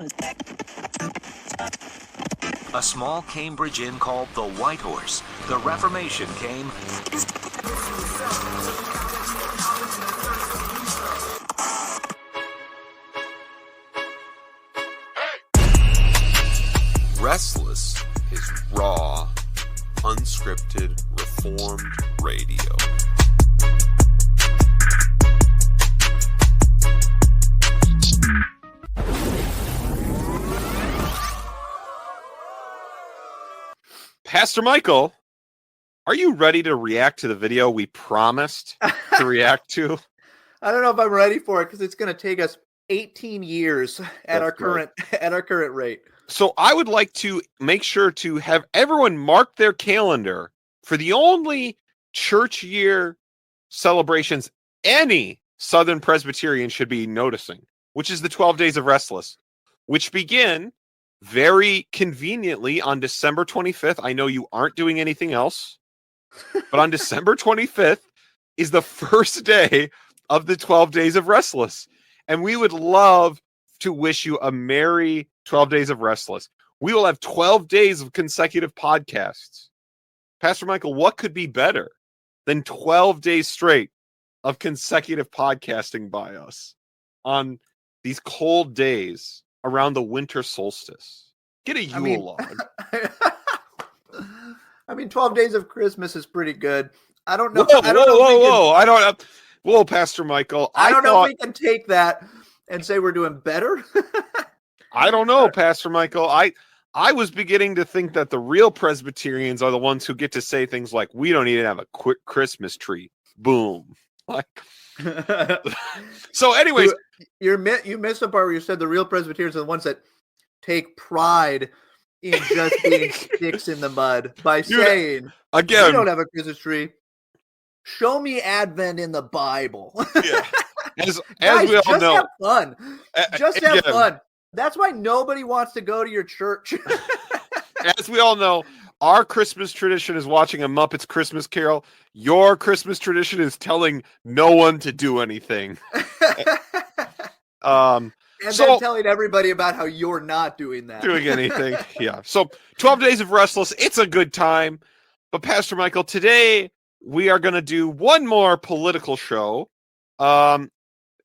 A small Cambridge inn called the White Horse. The Reformation came. Restless is raw, unscripted, reformed radio. Pastor Michael, are you ready to react to the video we promised to react to? I don't know if I'm ready for it because it's going to take us 18 years at our current rate. So I would like to make sure to have everyone mark their calendar for the only church year celebrations any Southern Presbyterian should be noticing, which is the 12 Days of Restless, which begin very conveniently on December 25th. I know you aren't doing anything else, but on December 25th is the first day of the 12 Days of Restless. And we would love to wish you a merry 12 Days of Restless. We will have 12 days of consecutive podcasts. Pastor Michael, what could be better than 12 days straight of consecutive podcasting by us on these cold days around the winter solstice? Get a Yule log. I mean, 12 Days of Christmas is pretty good. I don't know. Whoa, Pastor Michael. I don't know if we can take that and say we're doing better. I don't know, Pastor Michael. I was beginning to think that the real Presbyterians are the ones who get to say things like, we don't even have a quick Christmas tree. Boom. Like, so anyways. You missed the part where you said the real Presbyterians are the ones that take pride in just being sticks in the mud by saying, again, we don't have a Christmas tree. Show me Advent in the Bible. Yeah. As Guys, we all just know. have fun. Just have fun. That's why nobody wants to go to your church. As we all know, our Christmas tradition is watching a Muppets Christmas Carol. Your Christmas tradition is telling no one to do anything. And then telling everybody about how you're not doing that. Doing anything. Yeah. So 12 Days of Restless, it's a good time. But Pastor Michael, today we are going to do one more political show. And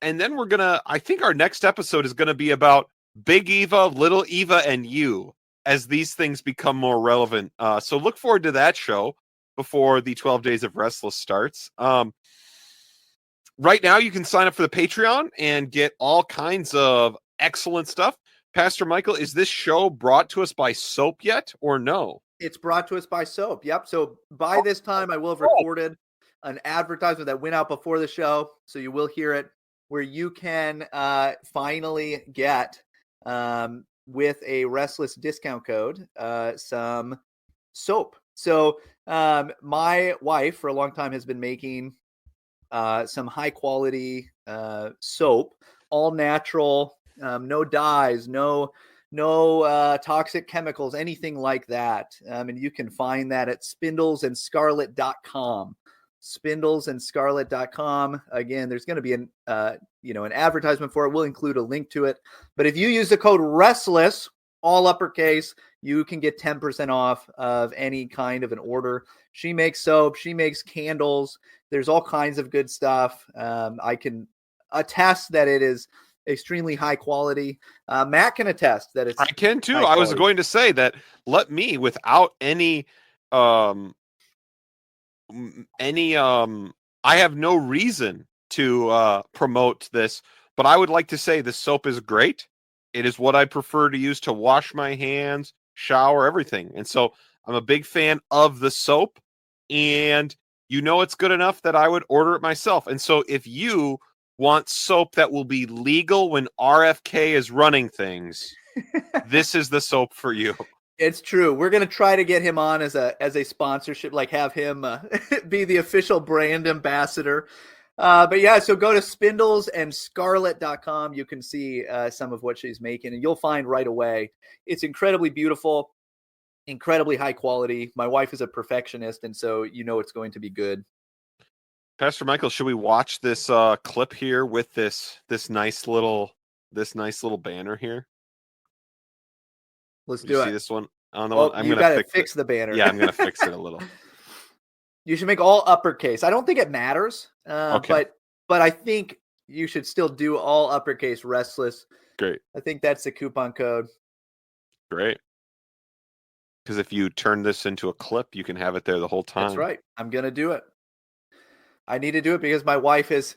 then we're going to, I think our next episode is going to be about Big Eva, Little Eva, and you, as these things become more relevant. So look forward to that show before the 12 Days of Restless starts. Right now, you can sign up for the Patreon and get all kinds of excellent stuff. Pastor Michael, is this show brought to us by soap yet or no? It's brought to us by soap. Yep. So by this time, I will have recorded an advertisement that went out before the show. So you will hear it, where you can finally get, with a Restless discount code, some soap. So my wife for a long time has been making some high quality soap, all natural, no dyes, no toxic chemicals, anything like that. And you can find that at spindlesandscarlet.com. spindlesandscarlet.com. Again, there's going to be an advertisement for it. We'll include a link to it. But if you use the code RESTLESS, all uppercase, you can get 10% off of any kind of an order. She makes soap. She makes candles. There's all kinds of good stuff. I can attest that it is extremely high quality. Matt can attest that it's. I can too. I was going to say that. Let me, without any I have no reason to promote this, but I would like to say this soap is great. It is what I prefer to use to wash my hands, shower, everything. And so I'm a big fan of the soap, and it's good enough that I would order it myself. And so if you want soap that will be legal when RFK is running things, this is the soap for you. It's true. We're going to try to get him on as a sponsorship, like have him be the official brand ambassador. But yeah, so go to spindlesandscarlet.com. You can see some of what she's making, and you'll find right away. It's incredibly beautiful, incredibly high quality. My wife is a perfectionist, and so it's going to be good. Pastor Michael, should we watch this clip here with this nice little banner here? Let's You do see it. this one on the Oh, one? I'm you gonna got to fix fix it. the banner. Yeah, I'm gonna fix it a little. You should make all uppercase. I don't think it matters, Okay, but I think you should still do all uppercase restless. great, I think that's the coupon code. great. Because if you turn this into a clip, you can have it there the whole That's time. right. I'm gonna do it. I need to do it because my wife has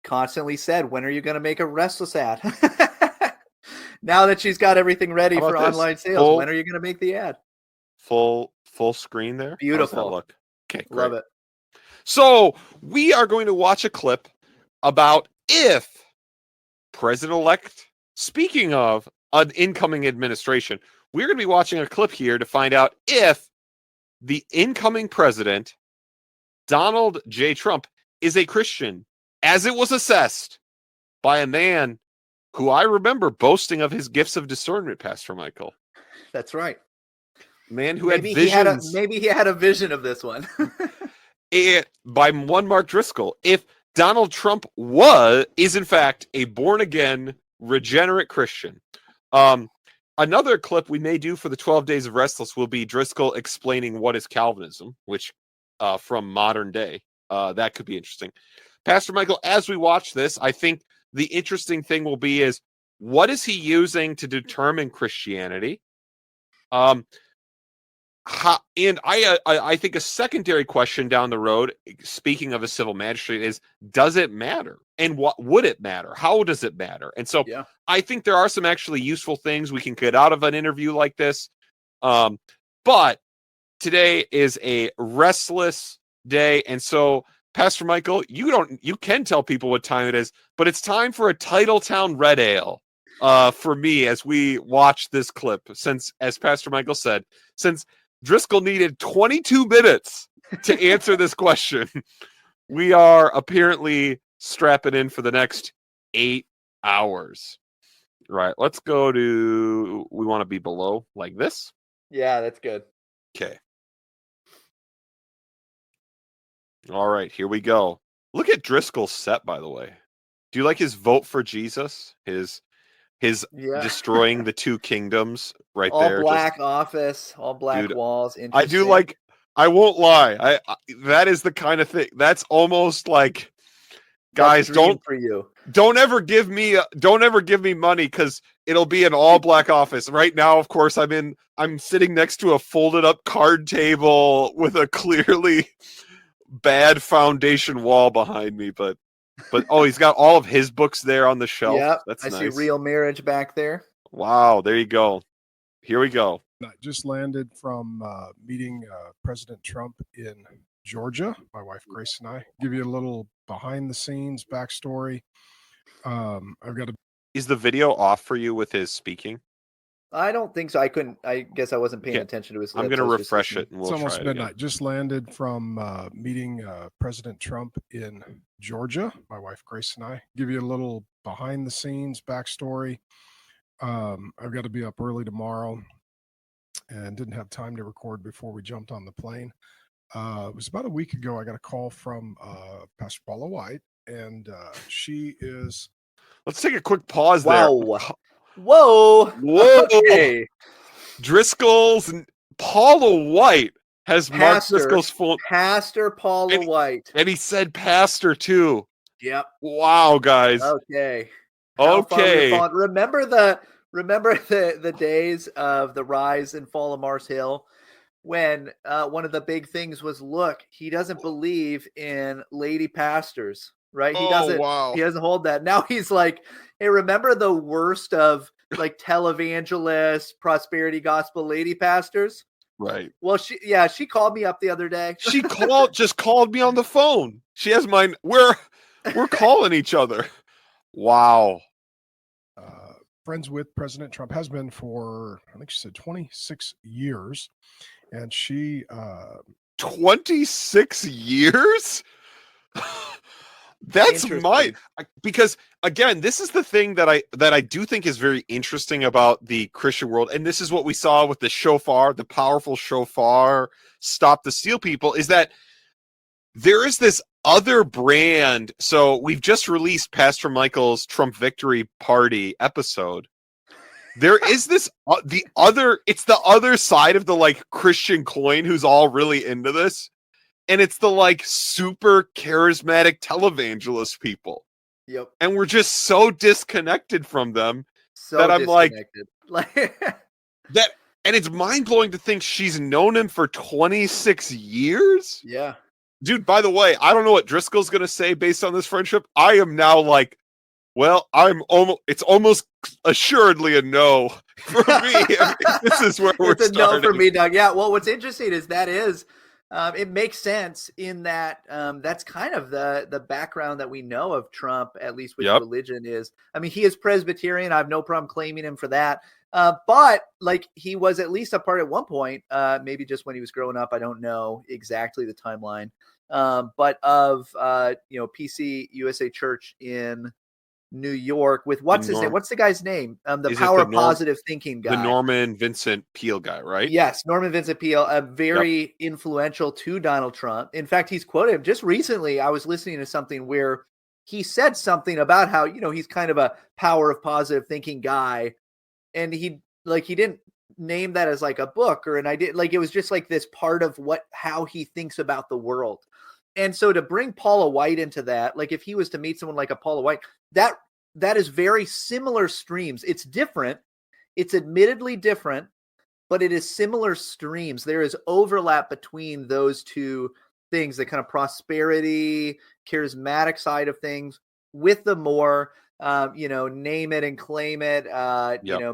constantly said, "When are you gonna make a restless ad?" Now that she's got everything ready How for about this? online sales, when are you gonna make the ad? Full screen there? How does that Beautiful. look? Okay, Love great. it. So we are going to watch a clip about if President-elect, speaking of an incoming administration, we're going to be watching a clip here to find out if the incoming president, Donald J. Trump, is a Christian, as it was assessed by a man who I remember boasting of his gifts of discernment, Pastor Michael. That's right. Man who Maybe had visions. he had a vision of this one. By one Mark Driscoll, if Donald Trump is in fact a born again regenerate Christian. Another clip we may do for the 12 Days of Restless will be Driscoll explaining what is Calvinism, which from modern day, that could be interesting. Pastor Michael, as we watch this, I think the interesting thing will be is what is he using to determine Christianity? I think a secondary question down the road, speaking of a civil magistrate, is does it matter? And what would it matter? How does it matter? And so Yeah. I think there are some actually useful things we can get out of an interview like this. But today is a restless day. And so, Pastor Michael, you can tell people what time it is, but it's time for a Titletown Red Ale for me as we watch this clip. Since, as Pastor Michael said, since Driscoll needed 22 minutes to answer this question, we are apparently strapping in for the next 8 hours. Right, let's go to, we want to be below like this. Yeah, that's good. Okay. All right, here we go. Look at Driscoll's set, by the way. Do you like his vote for Jesus? His Yeah. destroying the two kingdoms right all there. black office, all black Dude, walls. I do Interesting. like, I won't lie. I that is the kind of thing. That's almost like, guys, That's dream for you. don't ever give me money because it'll be an all black office. Right now, of course, I'm sitting next to a folded up card table with a clearly bad foundation wall behind me, but oh, he's got all of his books there on the shelf. Yep, That's I nice. see Real Marriage back there. Wow, there you go. Here we go. I just landed from meeting President Trump in Georgia. My wife Grace and I give you a little behind the scenes backstory. I've got a. Is the video off for you with his speaking? I don't think so. I guess I wasn't paying attention to his lips. I'm going to refresh it and we'll It's almost try it midnight. again. Just landed from meeting President Trump in Georgia. My wife Grace and I give you a little behind the scenes backstory. I've got to be up early tomorrow and didn't have time to record before we jumped on the plane. It was about a week ago. I got a call from Pastor Paula White, and she is. Let's take a quick pause Wow. there. Whoa. Whoa. Okay. Driscoll's Paula White has Mark Pastor. Driscoll's full. Pastor Paula White. And he said pastor too. Yep. Wow, guys. Okay. How far we've Okay. fallen. Remember the days of the rise and fall of Mars Hill when one of the big things was, look, he doesn't believe in lady pastors, right? He doesn't hold that. Now he's like, hey, remember the worst of like televangelists, prosperity gospel lady pastors? Right. Well, she called me up the other day. She just called me on the phone. She has mine. We're calling each other. Wow. Friends with President Trump, has been for, I think she said 26 years. And she 26 years? That's because again, this is the thing that I do think is very interesting about the Christian world, and this is what we saw with the shofar, the powerful shofar, stop the steal people, is that there is this other brand. So we've just released Pastor Michael's Trump Victory Party episode. There is this it's the other side of the like Christian coin who's all really into this, and it's the like super charismatic televangelist people, Yep. and we're just so disconnected from them So that I'm like disconnected. that, and it's mind blowing to think she's known him for 26 years. Yeah. Dude, by the way, I don't know what Driscoll's gonna say based on this friendship. I am now like, well, it's almost assuredly a no for me. I mean, this is where we're It's a starting. no for me, Doug. Yeah. Well, what's interesting is it makes sense in that that's kind of the background that we know of Trump, at least with religion is. I mean, he is Presbyterian. I have no problem claiming him for that. But like he was at least a part at one point, maybe just when he was growing up. I don't know exactly the timeline, but of PC USA Church in New York with what's his name? What's the guy's name? The Power of Positive Thinking guy. The Norman Vincent Peale guy, right? Yes, Norman Vincent Peale, very influential to Donald Trump. In fact, he's quoted just recently. I was listening to something where he said something about how, he's kind of a power of positive thinking guy. And he didn't name that as like a book or an idea. Like it was just like this part of how he thinks about the world. And so to bring Paula White into that, like if he was to meet someone like a Paula White, that is very similar streams. It's different. It's admittedly different, but it is similar streams. There is overlap between those two things, the kind of prosperity, charismatic side of things with the more, name it and claim it,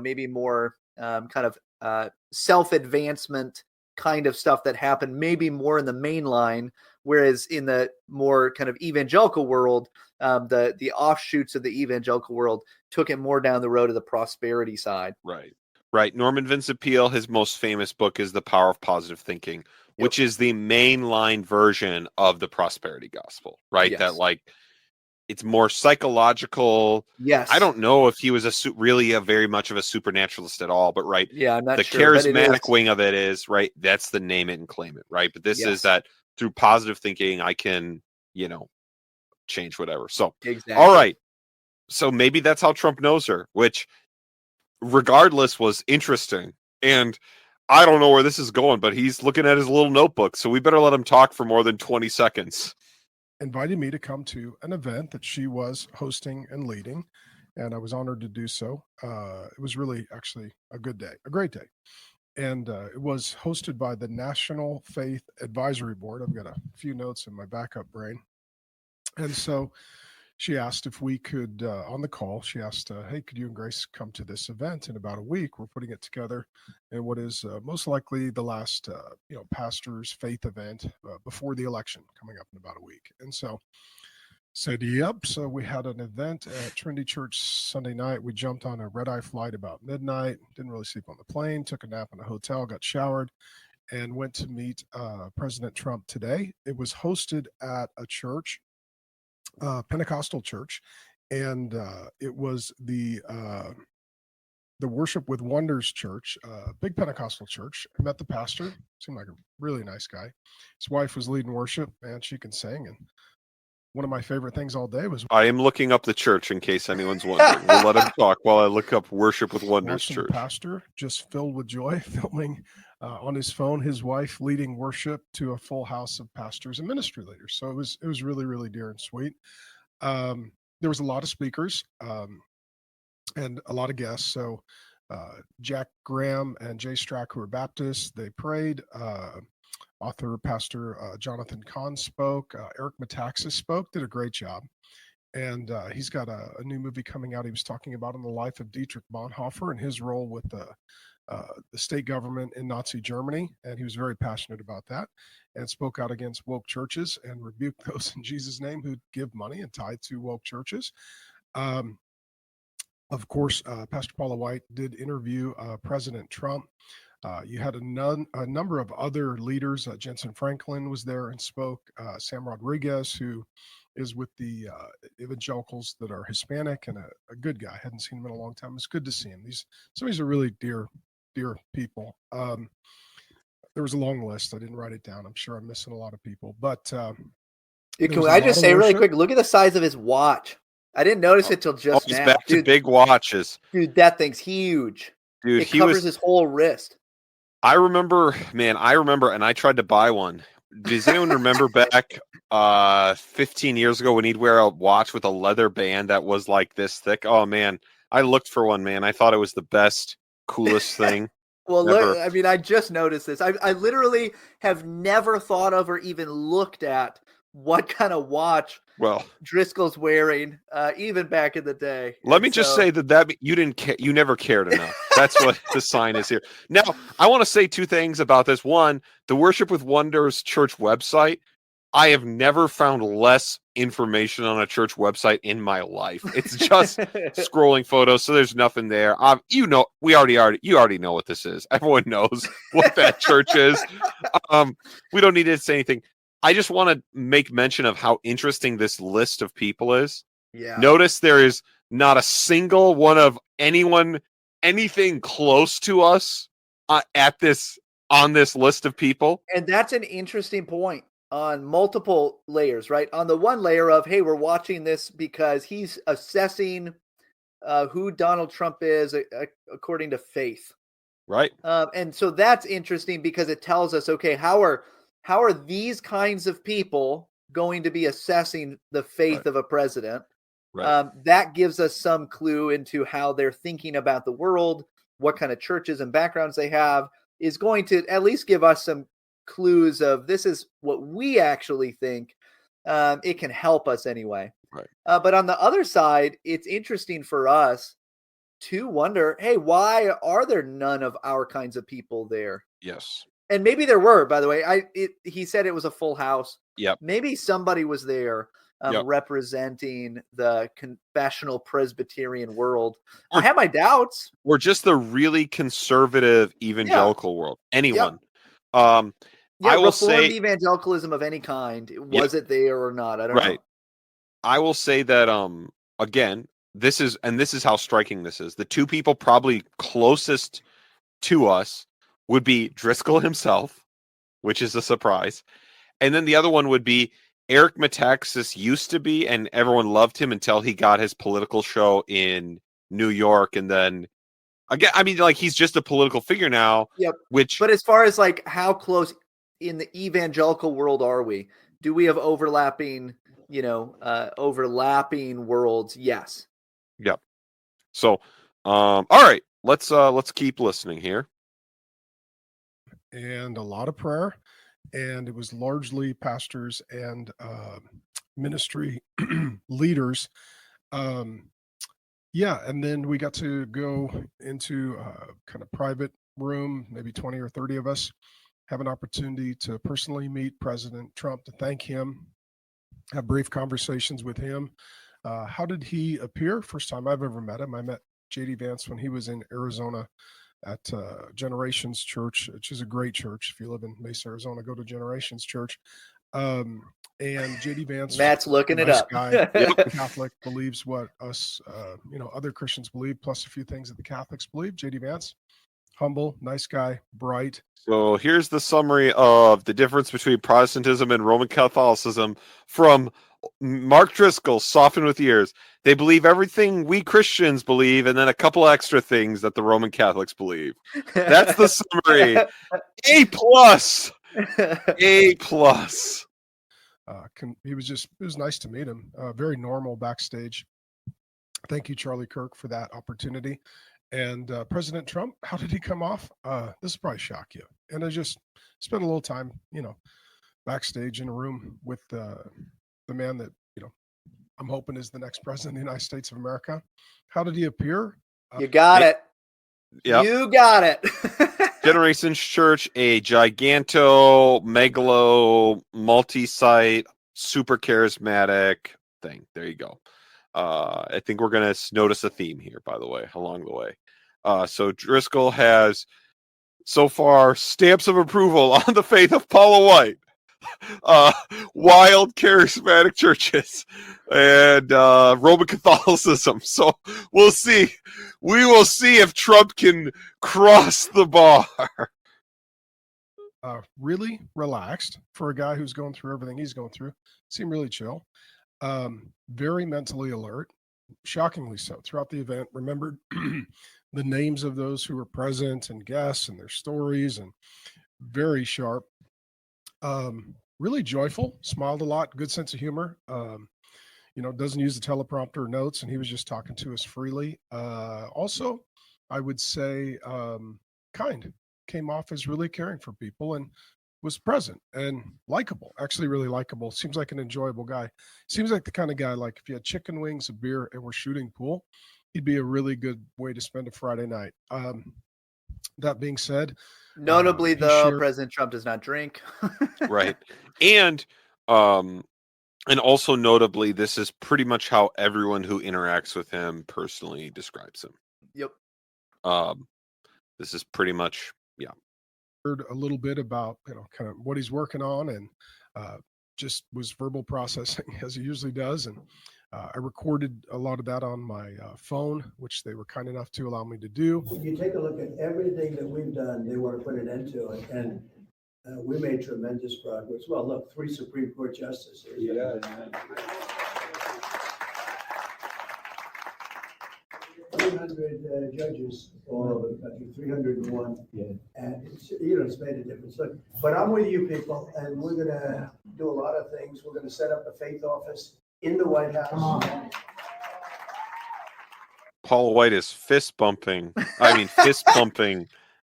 maybe more kind of self-advancement kind of stuff that happened maybe more in the main line, whereas in the more kind of evangelical world, the offshoots of the evangelical world took it more down the road of the prosperity side. Right. Norman Vincent Peale, his most famous book is The Power of Positive Thinking, which is the mainline version of the prosperity gospel, right? Yes. That like, it's more psychological. Yes. I don't know if he was really a very much of a supernaturalist at all, but right. Yeah, I'm not the sure. Charismatic wing of it is right. That's the name it and claim it, right? But this is that through positive thinking, I can, change whatever. So, exactly. All right. So maybe that's how Trump knows her, which regardless was interesting. And I don't know where this is going, but he's looking at his little notebook. So we better let him talk for more than 20 seconds. Invited me to come to an event that she was hosting and leading, and I was honored to do so. It was really actually a good day, a great day. And it was hosted by the National Faith Advisory Board. I've got a few notes in my backup brain. And so she asked if we could, on the call, she asked, hey, could you and Grace come to this event in about a week? We're putting it together in what is most likely the last, pastor's faith event before the election coming up in about a week. And so said, yep. So we had an event at Trinity Church Sunday night. We jumped on a red-eye flight about midnight, didn't really sleep on the plane, took a nap in a hotel, got showered, and went to meet President Trump today. It was hosted at a church, Pentecostal church, and it was the Worship with Wonders church, big Pentecostal church. I met the pastor, seemed like a really nice guy. His wife was leading worship, and she can sing. And one of my favorite things all day was I am looking up the church in case anyone's wondering. We'll let him talk while I look up Worship with Wonders church. The pastor just filled with joy, filming on his phone his wife leading worship to a full house of pastors and ministry leaders. So it was really, really dear and sweet. There was a lot of speakers and a lot of guests. So Jack Graham and Jay Strack, who are Baptists, they prayed. Author Pastor Jonathan Kahn spoke. Eric Metaxas spoke, did a great job. And he's got a new movie coming out. He was talking about in the life of Dietrich Bonhoeffer and his role with the state government in Nazi Germany. And he was very passionate about that and spoke out against woke churches and rebuked those in Jesus' name who give money and tithe to woke churches. Of course, Pastor Paula White did interview President Trump. You had a number of other leaders. Jensen Franklin was there and spoke. Sam Rodriguez, who is with the evangelicals that are Hispanic and a good guy. Hadn't seen him in a long time. It's good to see him. Some of these are really dear people. There was a long list. I didn't write it down. I'm sure I'm missing a lot of people. But can I just say really quick, look at the size of his watch. I didn't notice it till just he's now. back to big watches. Dude, that thing's huge. Dude, It he covers was. his whole wrist. I remember, man. I remember, and I tried to buy one. Does anyone remember back 15 years ago when he'd wear a watch with a leather band that was like this thick? Oh man, I looked for one, man. I thought it was the best, coolest thing Well, ever. look, I mean, I just noticed this. I literally have never thought of or even looked at what kind of watch Well, Driscoll's wearing, even back in the day. let And me just so, say that you didn't care. You never cared enough. That's what the sign is here. Now, I want to say two things about this. One, the Worship with Wonders church website. I have never found less information on a church website in my life. It's just scrolling photos, so there's nothing there. You know, you already know what this is. Everyone knows what that church is. We don't need to say anything. I just want to make mention of how interesting this list of people is. yeah. Notice there is not a single one of anything close to us on this list of people. And that's an interesting point on multiple layers, right? On the one layer of, hey, we're watching this because he's assessing who Donald Trump is according to faith. Right. And so that's interesting because it tells us, okay, how are these kinds of people going to be assessing the faith Right. of a president? Right. That gives us some clue into how they're thinking about the world, what kind of churches and backgrounds they have, is going to at least give us some clues of this is what we actually think. It can help us anyway. Right. But on the other side, it's interesting for us to wonder, hey, why are there none of our kinds of people there? Yes. And maybe there were, by the way. He said it was a full house. Yep. Maybe somebody was there Yep. representing the confessional Presbyterian world. I have my doubts. We're just the really conservative evangelical world. Anyone. Yeah, I will Reformed say evangelicalism of any kind. Was it there or not? I don't know. right. I will say that again, this is how striking this is. The two people probably closest to us would be Driscoll himself, which is a surprise. And then the other one would be Eric Metaxas used to be, and everyone loved him until he got his political show in New York. And then again, I mean, like, he's just a political figure now. Yep. Which, But as far as like how close in the evangelical world are we? Do we have overlapping worlds? Yes. yep. So, all right, let's keep listening here. And a lot of prayer, and it was largely pastors and ministry leaders. Yeah, and then we got to go into a kind of private room, maybe 20 or 30 of us, have an opportunity to personally meet President Trump, to thank him, have brief conversations with him. How did he appear? First time I've ever met him. I met J.D. Vance when he was in Arizona at Generations Church, which is a great church. If you live in Mesa, Arizona, go to Generations Church. And J.D. Vance, Matt's looking it nice up. guy, Catholic, believes what us, other Christians believe, plus a few things that the Catholics believe. J.D. Vance, humble, nice guy, bright. So here's the summary of the difference between Protestantism and Roman Catholicism from Mark Driscoll, Soften with Years. They believe everything we Christians believe, and then a couple extra things that the Roman Catholics believe. That's the summary. A+. A+. It was nice to meet him. Very normal backstage. Thank you, Charlie Kirk, for that opportunity. And President Trump, how did he come off? This will probably shock you. And I just spent a little time, backstage in a room with the man that, I'm hoping is the next president of the United States of America. How did he appear? You got it. Yep. You got it. Generations Church, a megalo, multi-site, super charismatic thing. There you go. I think we're going to notice a theme here, by the way, along the way. So Driscoll has so far stamps of approval on the faith of Paula White, wild charismatic churches, and Roman Catholicism. So we'll see. We will see if Trump can cross the bar. Really relaxed for a guy who's going through everything he's going through. Seemed really chill. Very mentally alert, shockingly so. Throughout the event, remembered the names of those who were present and guests and their stories, and very sharp. Really joyful, smiled a lot, good sense of humor. Doesn't use the teleprompter or notes, and he was just talking to us freely. Also, I would say kind, came off as really caring for people and was present and likable, actually really likable. Seems like an enjoyable guy. Seems like the kind of guy, like if you had chicken wings, a beer, and we're shooting pool, he'd be a really good way to spend a Friday night. That being said, Notably, he though, shared- President Trump does not drink. Right. And also notably, this is pretty much how everyone who interacts with him personally describes him. Yep. This is pretty much, yeah. Heard a little bit about, kind of what he's working on, and just was verbal processing as he usually does. And I recorded a lot of that on my phone, which they were kind enough to allow me to do. If you take a look at everything that we've done, they want to put an end to it. And we made tremendous progress. Well, look, 3 Supreme Court justices. Yeah. 300 judges all over the country, 301. Yeah. And it's made a difference. Look, but I'm with you people, and we're going to do a lot of things. We're going to set up a faith office in the White House. Paula White is fist pumping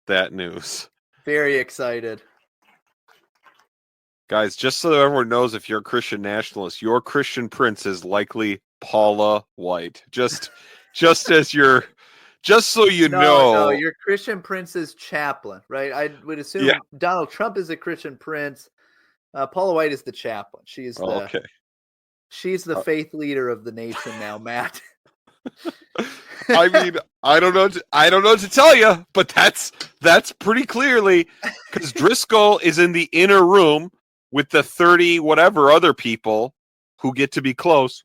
that news. Very excited. Guys, just so everyone knows, if you're a Christian nationalist, your Christian prince is likely Paula White. Just so you know. No, your Christian prince's chaplain, right? I would assume Donald Trump is a Christian prince. Paula White is the chaplain. She's the faith leader of the nation now, Matt. I mean, I don't know what to tell you, but that's pretty clearly, because Driscoll is in the inner room with the 30 whatever other people who get to be close.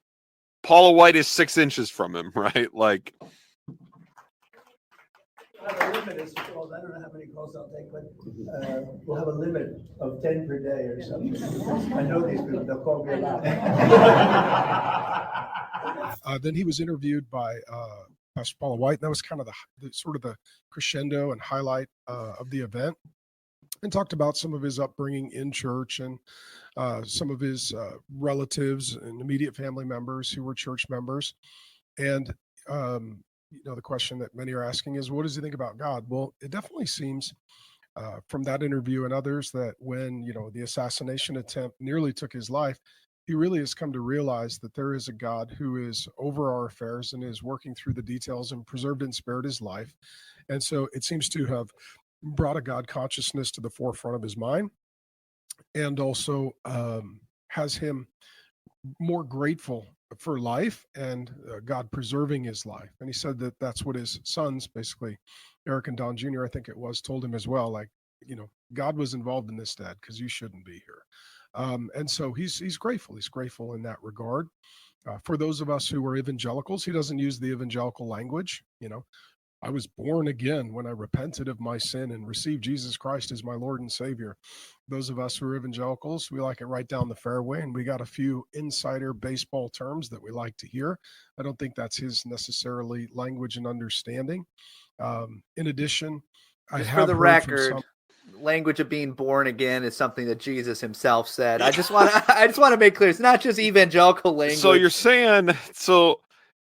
Paula White is 6 inches from him, right? Like, I have a limit as to calls. I don't know how many calls I'll take, but we'll have a limit of 10 per day or something. I know these people, they'll call me a lot. Then he was interviewed by Pastor Paula White. And that was kind of the sort of the crescendo and highlight of the event, and talked about some of his upbringing in church and some of his relatives and immediate family members who were church members. And the question that many are asking is, what does he think about God? Well, it definitely seems from that interview and others that when, the assassination attempt nearly took his life, he really has come to realize that there is a God who is over our affairs and is working through the details and preserved and spared his life. And so it seems to have brought a God consciousness to the forefront of his mind, and also has him more grateful for life and God preserving his life. And he said that that's what his sons, basically Eric and Don Jr., I think it was, told him as well, like, God was involved in this, Dad, because you shouldn't be here. And so he's grateful. He's grateful in that regard. For those of us who are evangelicals, he doesn't use the evangelical language. I was born again when I repented of my sin and received Jesus Christ as my Lord and Savior. Those of us who are evangelicals, we like it right down the fairway, and we got a few insider baseball terms that we like to hear. I don't think that's his necessarily language and understanding. In addition, for the record, language of being born again is something that Jesus himself said. I just want to make clear, it's not just evangelical language. So you're saying,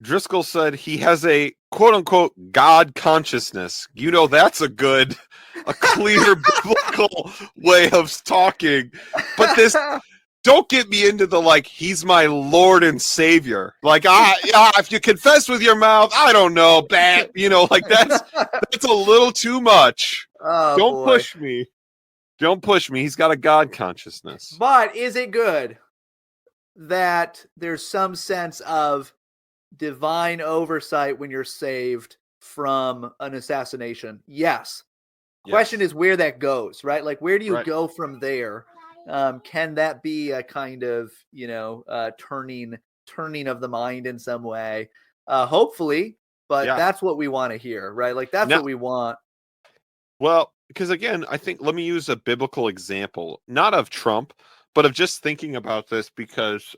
Driscoll said he has a quote unquote God consciousness. That's a clear biblical way of talking. But this, don't get me into the he's my Lord and Savior. If you confess with your mouth, I don't know, that's a little too much. Oh, don't push me. Don't push me. He's got a God consciousness. But is it good that there's some sense of divine oversight when you're saved from an assassination? Yes. Question is where that goes, right? Like, where do you go from there? Can that be a kind of, turning of the mind in some way? Hopefully, but that's what we want to hear, right? Like, that's what we want. Well, because again, I think, let me use a biblical example, not of Trump, but of just thinking about this, because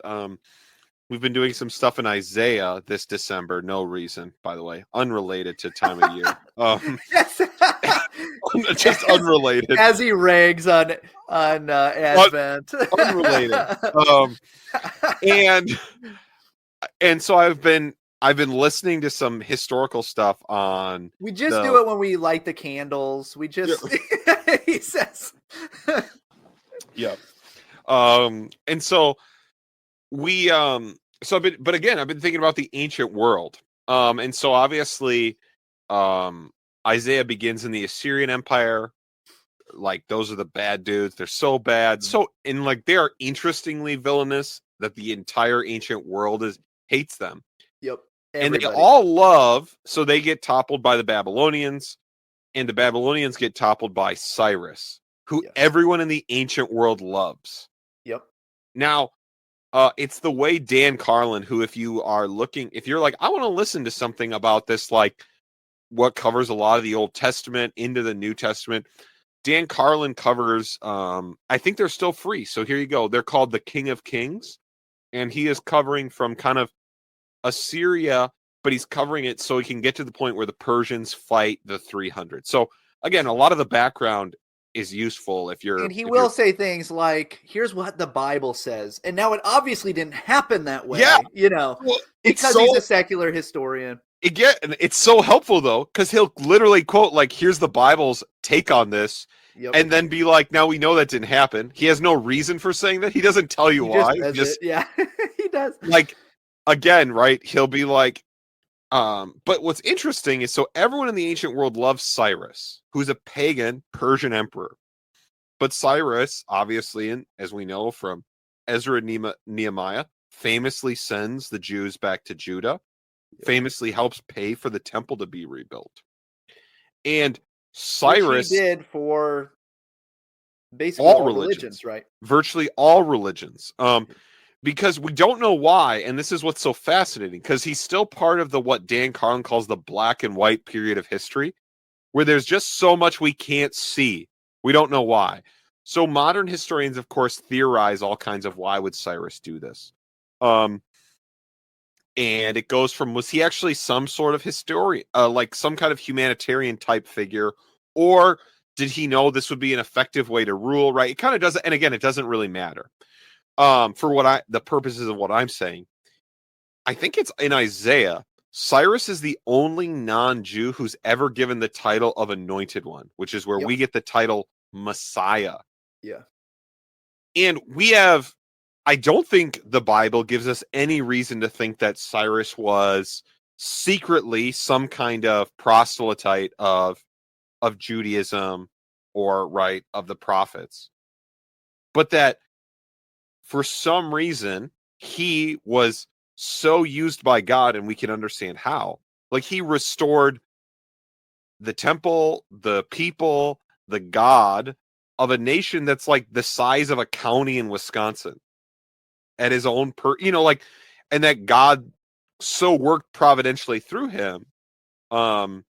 We've been doing some stuff in Isaiah this December. No reason, by the way, unrelated to time of year. Just unrelated. As he rags on Advent. Unrelated. And so I've been listening to some historical stuff on. We just do it when we light the candles. We just he says. Yep. And so we so I've been thinking about the ancient world. And so obviously Isaiah begins in the Assyrian Empire. Like, those are the bad dudes. They're so bad. So, and like, they are interestingly villainous that the entire ancient world hates them. Yep. And they all love, so they get toppled by the Babylonians, and the Babylonians get toppled by Cyrus, who everyone in the ancient world loves. Yep. Now, it's the way Dan Carlin, who, if you're like, I want to listen to something about this, like what covers a lot of the Old Testament into the New Testament, Dan Carlin covers, I think they're still free. So here you go. They're called the King of Kings, and he is covering from kind of Assyria, but he's covering it so he can get to the point where the Persians fight the 300. So again, a lot of the background is useful if you're. And he will say things like, "Here's what the Bible says," and now it obviously didn't happen that way. Yeah, well, because he's a secular historian. It's so helpful though, because he'll literally quote like, "Here's the Bible's take on this." Yep. And then be like, now we know that didn't happen. He has no reason for saying that. He doesn't tell you why. Yeah, he does. Like, again, right? He'll be like, but what's interesting is, so everyone in the ancient world loves Cyrus, who's a pagan Persian emperor. But Cyrus, obviously, and as we know from Ezra and Nehemiah, famously sends the Jews back to Judah, famously helps pay for the temple to be rebuilt. And Cyrus did for basically all religions, right? Virtually all religions. Because we don't know why, and this is what's so fascinating, because he's still part of what Dan Carlin calls the black and white period of history, where there's just so much we can't see. We don't know why. So modern historians, of course, theorize all kinds of why would Cyrus do this. And it goes from, was he actually some sort of historian, like some kind of humanitarian type figure, or did he know this would be an effective way to rule, right? It kind of doesn't, and again, it doesn't really matter. For the purposes of what I'm saying, I think it's in Isaiah, Cyrus is the only non-Jew who's ever given the title of Anointed One, which is where we get the title Messiah. Yeah. And I don't think the Bible gives us any reason to think that Cyrus was secretly some kind of proselyte of Judaism or of the prophets, but that for some reason he was so used by God, and we can understand how. Like, he restored the temple, the people, the God of a nation that's like the size of a county in Wisconsin at his own and that God so worked providentially through him, that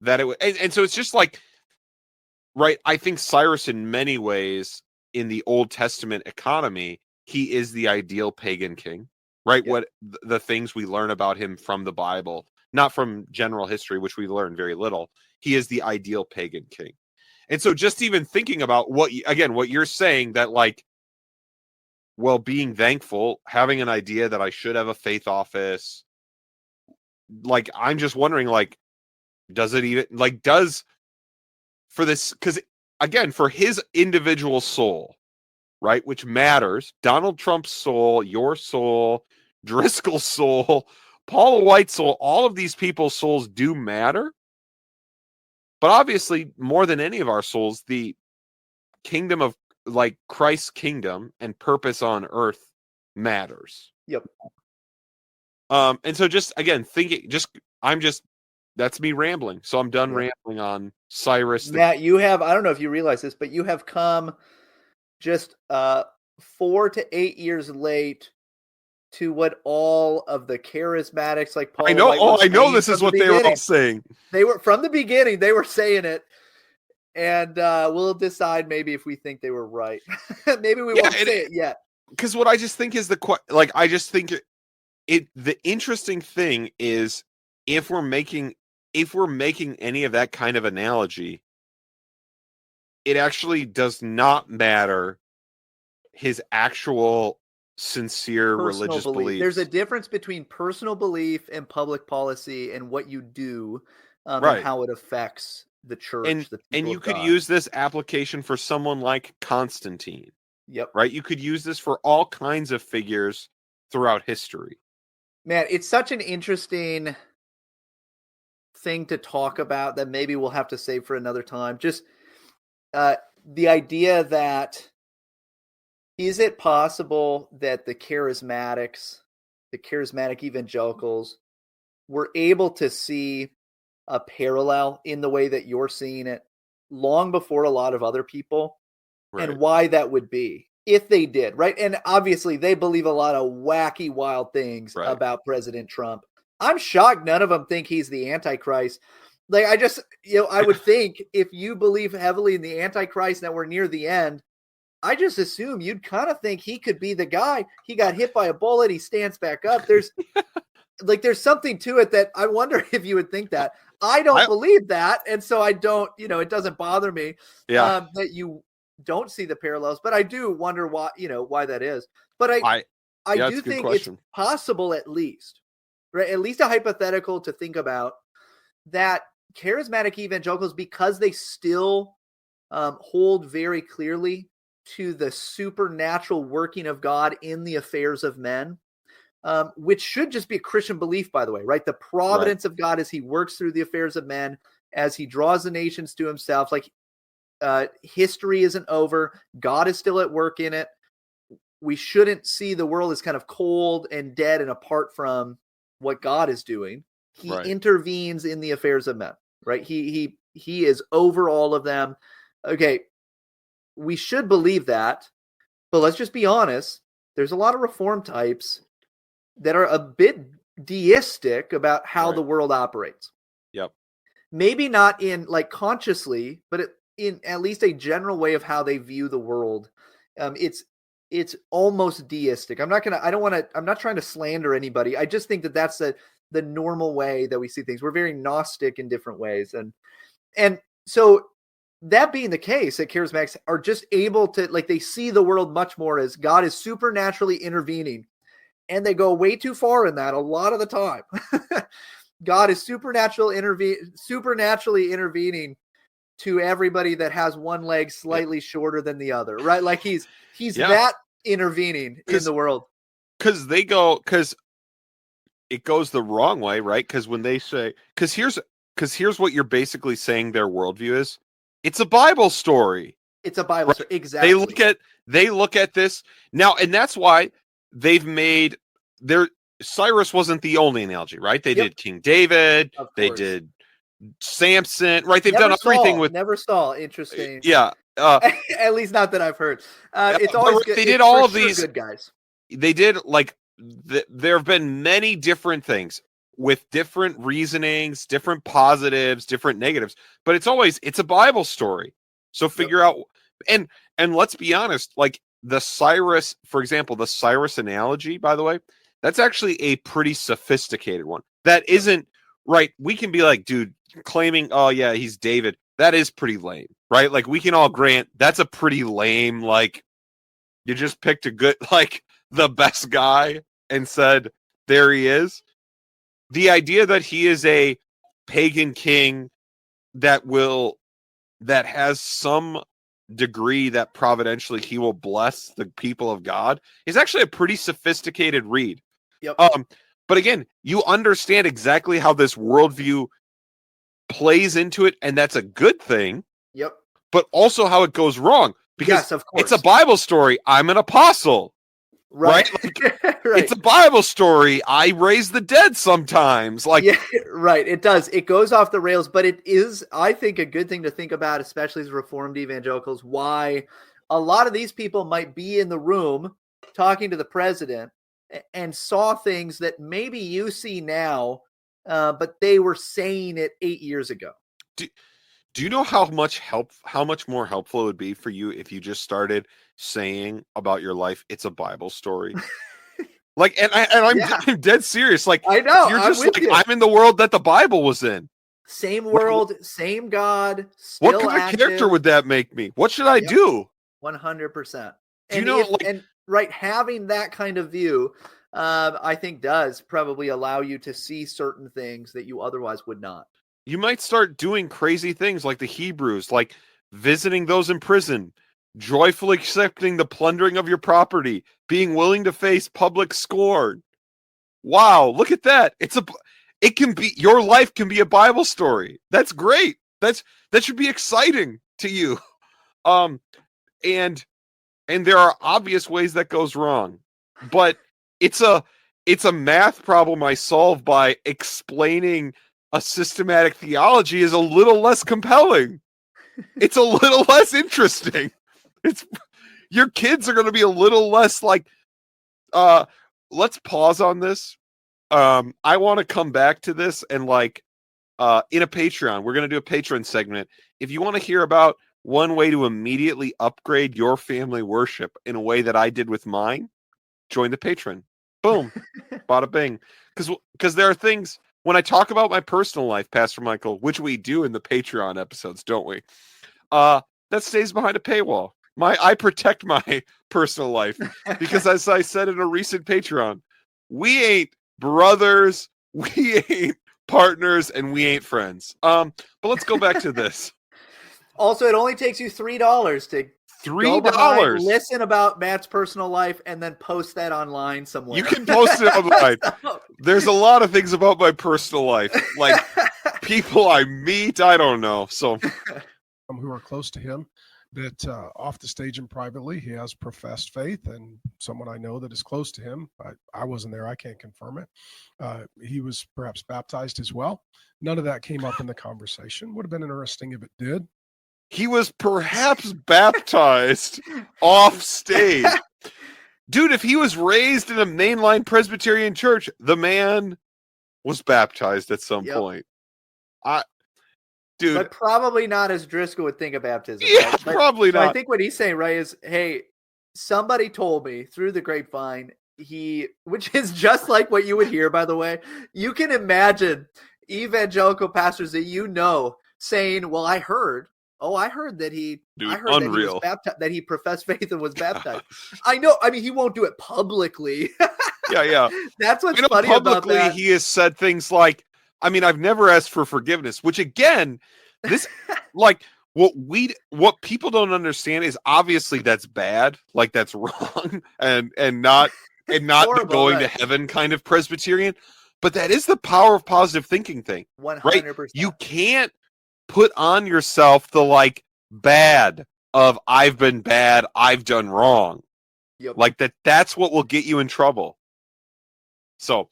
and so it's just like, right. I think Cyrus, in many ways, in the Old Testament economy, he is the ideal pagan king, right? Yeah. What the things we learn about him from the Bible, not from general history, which we learn very little. He is the ideal pagan king. And so just even thinking about what you're saying, that like, well, being thankful, having an idea that I should have a faith office, like, I'm just wondering, like, does it even, like, for this, because again, for his individual soul, right, which matters, Donald Trump's soul, your soul, Driscoll's soul, Paula White's soul, all of these people's souls do matter. But obviously, more than any of our souls, the kingdom of, like, Christ's kingdom and purpose on earth matters. Yep. And so just, again, that's me rambling. So I'm done rambling on Cyrus. Matt, you have, I don't know if you realize this, but you have come just 4 to 8 years late to what all of the charismatics like Paul. I know this is what they were all saying. They were, from the beginning, they were saying it. And we'll decide maybe if we think they were right. Maybe we won't say it yet. because what I just think is I just think the interesting thing is if we're making any of that kind of analogy, it actually does not matter his actual sincere Personal religious belief. beliefs. There's a difference between personal belief and public policy and what you do and Right. how it affects the church. And the and people you of could God. use this application for someone like Constantine, Yep. right? You could use this for all kinds of figures throughout history. Man, it's such an interesting thing to talk about that maybe we'll have to save for another time. Just the idea that is it possible that the charismatic evangelicals were able to see a parallel in the way that you're seeing it long before a lot of other people, Right. and why that would be if they did, right? And obviously they believe a lot of wacky, wild things Right. about President Trump. I'm shocked none of them think he's the Antichrist. Like, I just, I would think if you believe heavily in the Antichrist and that we're near the end, I just assume you'd kind of think he could be the guy. He got hit by a bullet. He stands back up. There's something to it that I wonder if you would think that. I don't believe that. And so I don't, it doesn't bother me that you don't see the parallels, but I do wonder why that is. But I do think it's possible, at least, right? At least a hypothetical to think about, that charismatic evangelicals, because they still hold very clearly to the supernatural working of God in the affairs of men, which should just be a Christian belief, by the way, right? The providence of God as he works through the affairs of men, as he draws the nations to himself. Like, history isn't over. God is still at work in it. We shouldn't see the world as kind of cold and dead and apart from what God is doing. He intervenes in the affairs of men, right? He is over all of them. Okay, we should believe that, but let's just be honest. There's a lot of reform types that are a bit deistic about how the world operates. Yep. Maybe not in consciously, but in at least a general way of how they view the world. It's almost deistic. I'm not trying to slander anybody. I just think that that's the normal way that we see things. We're very Gnostic in different ways. And so that being the case, that charismatics are just able to, they see the world much more as God is supernaturally intervening, and they go way too far in that a lot of the time. God is supernaturally intervening to everybody that has one leg slightly shorter than the other, right? Like he's that intervening in the world. Because it goes the wrong way, right? Because when they say, because here's what you're basically saying their worldview is. It's a Bible story. It's a Bible story. Exactly. They look at this now, and that's why they've made Cyrus wasn't the only analogy, right? They did King David. They did Samson, right? They've done everything with Never Saul. Interesting. Yeah. At least not that I've heard. It's always good. They did all of these good guys. They did there have been many different things with different reasonings, different positives, different negatives, but it's a Bible story. So figure out, and let's be honest, the Cyrus, for example, the Cyrus analogy, by the way, that's actually a pretty sophisticated one. That isn't right. We can be like, dude, claiming, oh yeah, he's David. That is pretty lame, right? We can all grant that's a pretty lame, you just picked a good, the best guy and said, there he is. The idea that he is a pagan king that has some degree that providentially he will bless the people of God is actually a pretty sophisticated read. Yep. But again, you understand exactly how this worldview plays into it, and that's a good thing. Yep. But also how it goes wrong, because yes, of course. It's a Bible story. I'm an apostle. Right? It's a Bible story. I raise the dead sometimes. Yeah, right. It does. It goes off the rails, but it is, I think, a good thing to think about, especially as Reformed evangelicals, why a lot of these people might be in the room talking to the president and saw things that maybe you see now, but they were saying it 8 years ago. Do you know how much more helpful it would be for you if you just started saying about your life, it's a Bible story? Like, Yeah. I'm dead serious. Like, I know. you're I'm just with like, you. I'm in the world that the Bible was in. Same Like, world, same God, what still kind of character active. would that make me? What should I Yep. do? 100%. Do you And know, like, having that kind of view, I think does probably allow you to see certain things that you otherwise would not. you might start doing crazy things like the Hebrews, like visiting those in prison, joyfully accepting the plundering of your property, being willing to face public scorn. Wow, look at that. Your life can be a Bible story. That's great. That should be exciting to you. And there are obvious ways that goes wrong. But it's a math problem I solve by explaining a systematic theology is a little less compelling. It's a little less interesting. Your kids are going to be a little less like let's pause on this. I want to come back to this and like in a Patreon, we're going to do a Patreon segment. If you want to hear about one way to immediately upgrade your family worship in a way that I did with mine, join the Patreon. Boom. Bada bing. Because there are things when I talk about my personal life, Pastor Michael, which we do in the Patreon episodes, don't we? That stays behind a paywall. I protect my personal life because, as I said in a recent Patreon, we ain't brothers, we ain't partners, and we ain't friends. But let's go back to this. Also, it only takes you $3 to $3. Listen about Matt's personal life and then post that online somewhere. You can post it online. There's a lot of things about my personal life, like people I meet. I don't know. So, who are close to him, that off the stage and privately, he has professed faith, and someone I know that is close to him. I wasn't there. I can't confirm it. He was perhaps baptized as well. None of that came up in the conversation. Would have been interesting if it did. He was perhaps baptized off stage. Dude, if he was raised in a mainline Presbyterian church, the man was baptized at some point. Dude. But probably not as Driscoll would think of baptism. Yeah, right? probably not. I think what he's saying, right, is, hey, somebody told me through the grapevine, which is just like what you would hear, by the way. You can imagine evangelical pastors that you know saying, well, I heard that he was baptized, that he professed faith and was baptized. I know. I mean, he won't do it publicly. Yeah. That's what's funny about that. He has said things like, I mean, I've never asked for forgiveness, which again, this like what people don't understand is obviously that's bad, like that's wrong and not the going to heaven kind of Presbyterian, but that is the power of positive thinking thing. 100%. Right? You can't put on yourself the like bad of I've been bad, I've done wrong. Yep. Like that's what will get you in trouble. So,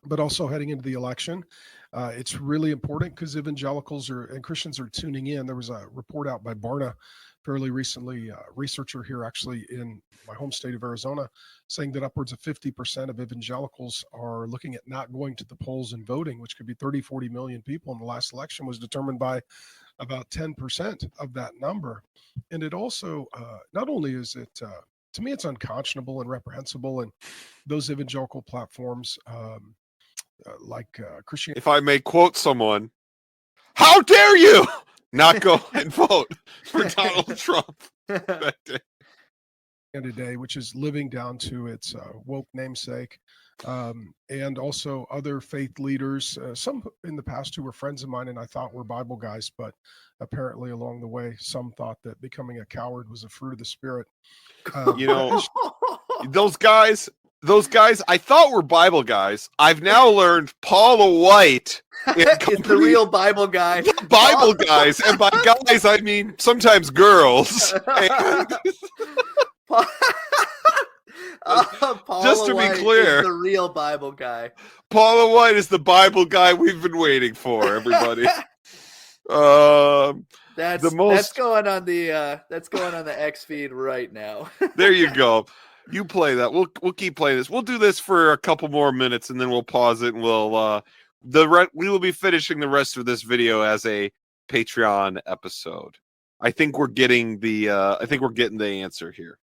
but also heading into the election, it's really important because evangelicals and Christians are tuning in. There was a report out by Barna fairly recently, a researcher here actually in my home state of Arizona, saying that upwards of 50% of evangelicals are looking at not going to the polls and voting, which could be 30, 40 million people. In the last election was determined by about 10% of that number. And it also, not only is it, to me, it's unconscionable and reprehensible, and those evangelical platforms, like Christianity. If I may quote someone, how dare you not go and vote for Donald Trump that day? Today, which is living down to its woke namesake, and also other faith leaders, some in the past who were friends of mine and I thought were Bible guys, but apparently along the way, some thought that becoming a coward was a fruit of the Spirit. Those guys I thought were Bible guys. I've now learned Paula White is the real Bible guy. Bible guys, and by guys I mean sometimes girls. Just to be clear, is the real Bible guy. Paula White is the Bible guy we've been waiting for, everybody. That's going on the X feed right now. There you go. You play that. We'll keep playing this. We'll do this for a couple more minutes and then we'll pause it and we'll we will be finishing the rest of this video as a Patreon episode. I think we're getting the answer here.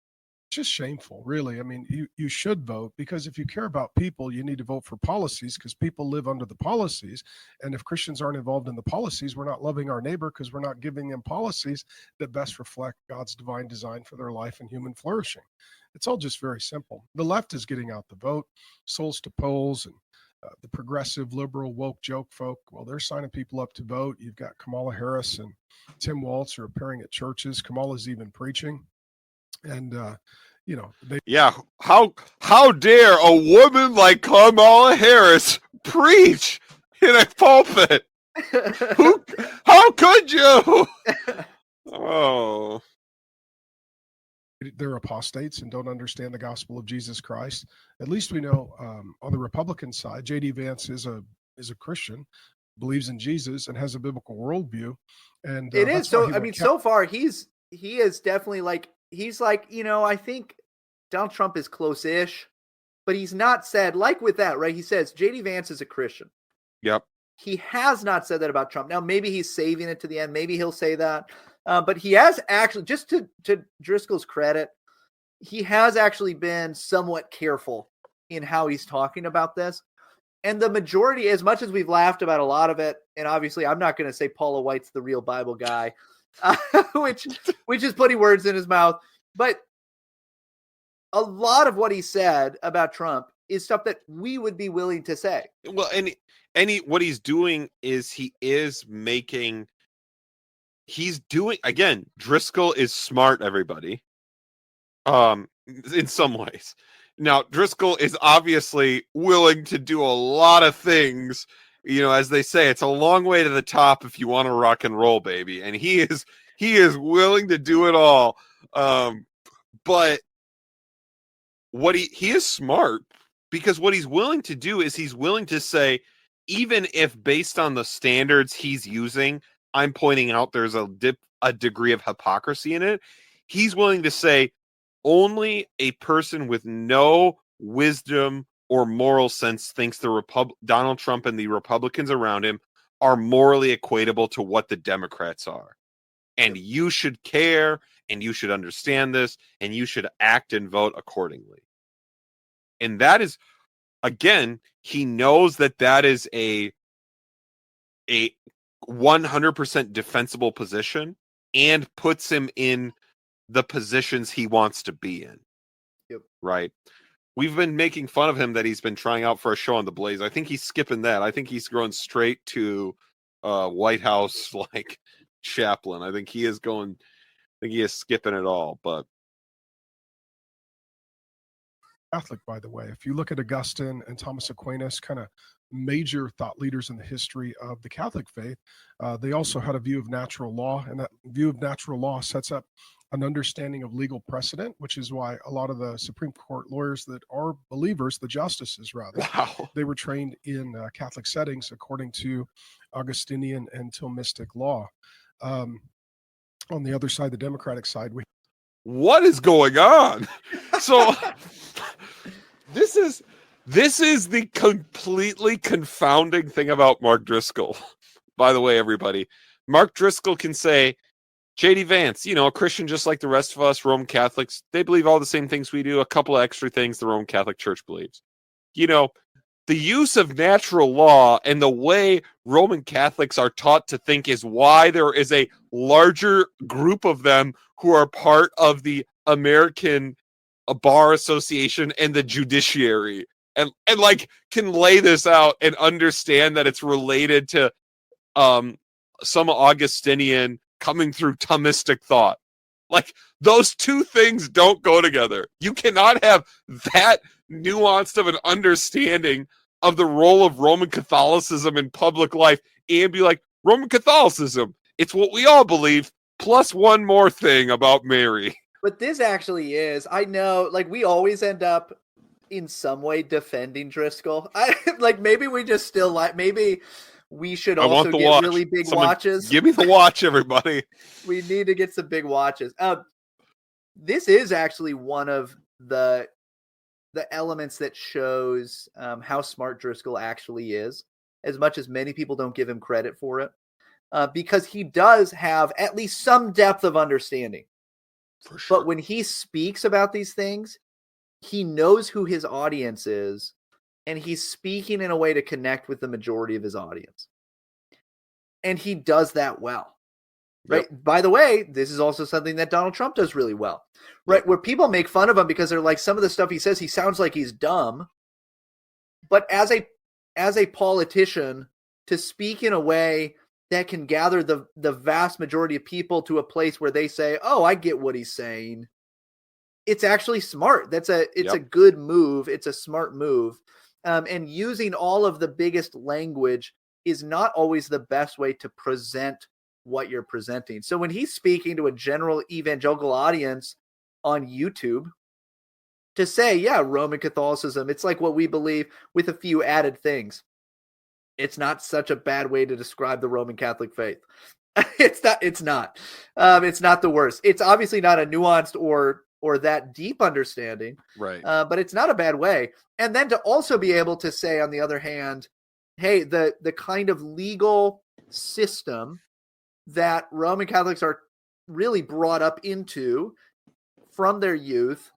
Just shameful, really. I mean, you should vote, because if you care about people, you need to vote for policies, because people live under the policies. And if Christians aren't involved in the policies, we're not loving our neighbor, because we're not giving them policies that best reflect God's divine design for their life and human flourishing. It's all just very simple. The left is getting out the vote, souls to polls, and the progressive, liberal, woke joke folk, well, they're signing people up to vote. You've got Kamala Harris and Tim Walz are appearing at churches. Kamala's even preaching. And, how dare a woman like Kamala Harris preach in a pulpit? How could you? Oh. They're apostates and don't understand the gospel of Jesus Christ. At least we know on the Republican side, J.D. Vance is a Christian, believes in Jesus, and has a biblical worldview. And it is so. I mean, so far he is definitely he's I think Donald Trump is close-ish, but he's not said with that, right? He says J.D. Vance is a Christian. Yep. He has not said that about Trump. Now, maybe he's saving it to the end. Maybe he'll say that. But he has actually, just to Driscoll's credit, he has actually been somewhat careful in how he's talking about this. And the majority, as much as we've laughed about a lot of it, and obviously I'm not going to say Paula White's the real Bible guy, which is putting words in his mouth. But a lot of what he said about Trump is stuff that we would be willing to say. Well, what he's doing is he's doing, again, Driscoll is smart, everybody. In some ways. Now, Driscoll is obviously willing to do a lot of things. As they say, it's a long way to the top if you want to rock and roll, baby. And he is willing to do it all. But what he is smart, because what he's willing to do is he's willing to say, even if based on the standards he's using, I'm pointing out there's a degree of hypocrisy in it, he's willing to say only a person with no wisdom or moral sense thinks Donald Trump and the Republicans around him are morally equatable to what the Democrats are. And you should care, and you should understand this, and you should act and vote accordingly. And that is, again, he knows that is a 100% defensible position, and puts him in the positions he wants to be in. Yep. Right. We've been making fun of him that he's been trying out for a show on The Blaze. I think he's skipping that. I think he's going straight to White House chaplain. I think he is skipping it all. But Catholic, by the way, if you look at Augustine and Thomas Aquinas, kind of major thought leaders in the history of the Catholic faith, they also had a view of natural law, and that view of natural law sets up an understanding of legal precedent, which is why a lot of the Supreme Court lawyers that are believers, the justices rather, they were trained in Catholic settings according to Augustinian and Thomistic law. On the other side, the Democratic side, what is going on? So this is the completely confounding thing about Mark Driscoll. By the way, everybody, Mark Driscoll can say, J.D. Vance, a Christian just like the rest of us, Roman Catholics, they believe all the same things we do, a couple of extra things the Roman Catholic Church believes. The use of natural law and the way Roman Catholics are taught to think is why there is a larger group of them who are part of the American Bar Association and the judiciary, and can lay this out and understand that it's related to some Augustinian coming through Thomistic thought. Those two things don't go together. You cannot have that nuanced of an understanding of the role of Roman Catholicism in public life and be like, Roman Catholicism, it's what we all believe, plus one more thing about Mary. But this actually is, I know, we always end up in some way defending Driscoll. Maybe we just still maybe we should also get watch. Really big watches. Give me the watch, everybody. We need to get some big watches. This is actually one of the elements that shows how smart Driscoll actually is. as much as many people don't give him credit for it, because he does have at least some depth of understanding. For sure. But when he speaks about these things, he knows who his audience is, and he's speaking in a way to connect with the majority of his audience. And he does that well, right? Yep. By the way, this is also something that Donald Trump does really well, right? Yep. Where people make fun of him because they're like, some of the stuff he says, he sounds like he's dumb. But as a politician, to speak in a way that can gather the vast majority of people to a place where they say, oh, I get what he's saying, it's actually smart. It's a good move. It's a smart move. And using all of the biggest language is not always the best way to present what you're presenting. So when he's speaking to a general evangelical audience on YouTube, to say, yeah, Roman Catholicism, it's like what we believe with a few added things. It's not such a bad way to describe the Roman Catholic faith. It's not. It's not the worst. It's obviously not a nuanced or that deep understanding, Right. but it's not a bad way. And then to also be able to say, on the other hand, hey, the kind of legal system that Roman Catholics are really brought up into from their youth,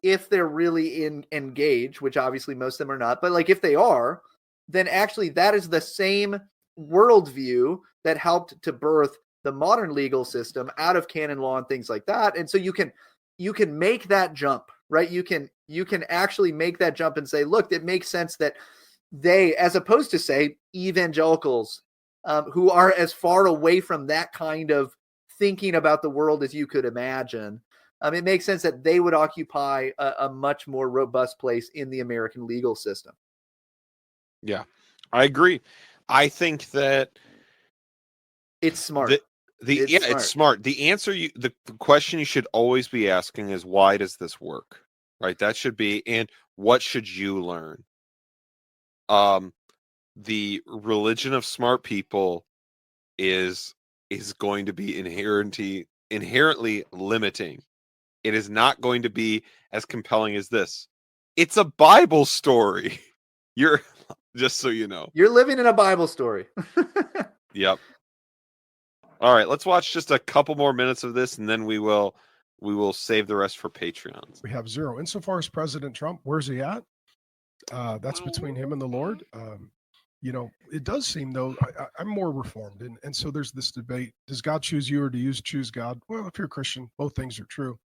if they're really engaged, which obviously most of them are not, but like if they are, then actually that is the same worldview that helped to birth the modern legal system out of canon law and things like that. And so you can make that jump, right? You can actually make that jump and say, look, it makes sense that they, as opposed to say evangelicals, who are as far away from that kind of thinking about the world as you could imagine, it makes sense that they would occupy a much more robust place in the American legal system. Yeah, I agree. I think that it's smart. It's smart. The answer the question you should always be asking is, why does this work? Right? That should be, and what should you learn? The religion of smart people is going to be inherently limiting. It is not going to be as compelling as this. It's a Bible story. You're just so you know. You're living in a Bible story. Yep. All right, let's watch just a couple more minutes of this, and then we will save the rest for Patreons. We have zero. Insofar as President Trump, where's he at? That's between him and the Lord. It does seem, though, I'm more reformed. And so there's this debate. Does God choose you or do you choose God? Well, if you're a Christian, both things are true.